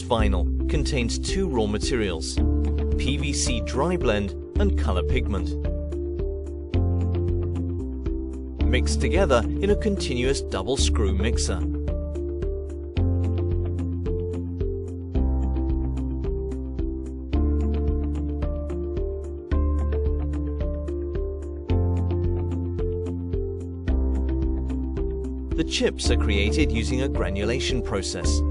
vinyl contains two raw materials, PVC dry blend and color pigment, mixed together in a continuous double screw mixer. The chips are created using a granulation process.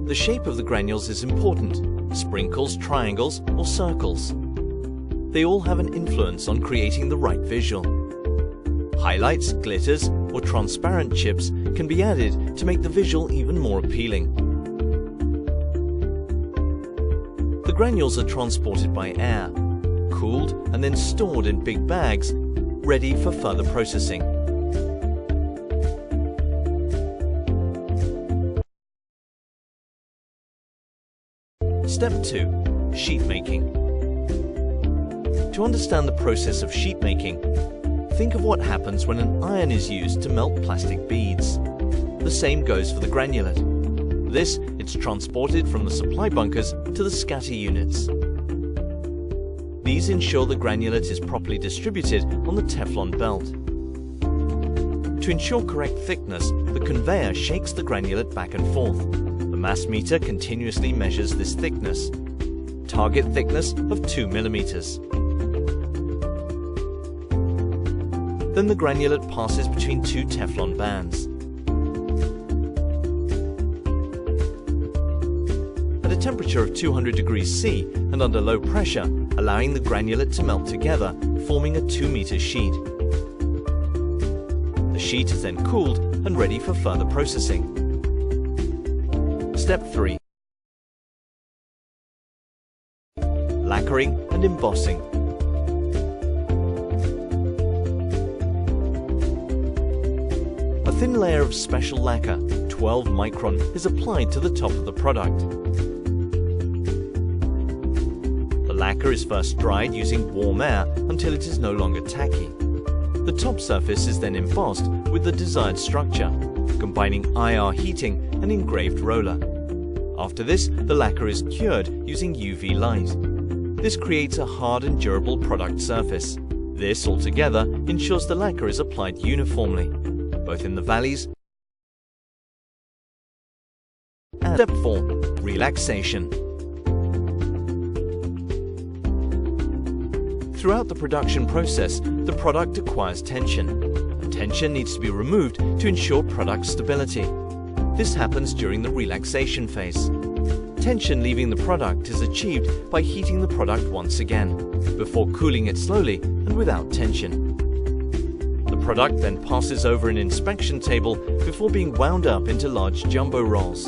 The shape of the granules is important, sprinkles, triangles or circles. They all have an influence on creating the right visual. Highlights, glitters or transparent chips can be added to make the visual even more appealing. The granules are transported by air, cooled and then stored in big bags, ready for further processing. Step 2. Sheet making. To understand the process of sheet making, think of what happens when an iron is used to melt plastic beads. The same goes for the granulate. It's transported from the supply bunkers to the scatter units. These ensure the granulate is properly distributed on the Teflon belt. To ensure correct thickness, the conveyor shakes the granulate back and forth. The mass meter continuously measures this thickness. Target thickness of 2 millimeters. Then the granulate passes between two Teflon bands. At a temperature of 200 degrees C and under low pressure, allowing the granulate to melt together, forming a 2-meter sheet. The sheet is then cooled and ready for further processing. Step 3. Lacquering and embossing. A thin layer of special lacquer, 12 micron, is applied to the top of the product. The lacquer is first dried using warm air until it is no longer tacky. The top surface is then embossed with the desired structure, combining IR heating and engraved roller. After this, the lacquer is cured using UV light. This creates a hard and durable product surface. This altogether ensures the lacquer is applied uniformly, both in the valleys and Step 4. Relaxation. Throughout the production process, the product acquires tension. And tension needs to be removed to ensure product stability. This happens during the relaxation phase. Tension leaving the product is achieved by heating the product once again, before cooling it slowly and without tension. The product then passes over an inspection table before being wound up into large jumbo rolls,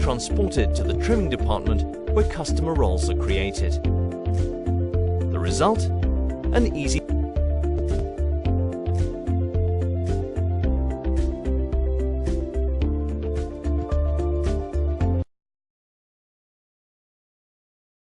transported to the trimming department where customer rolls are created. The result? An easy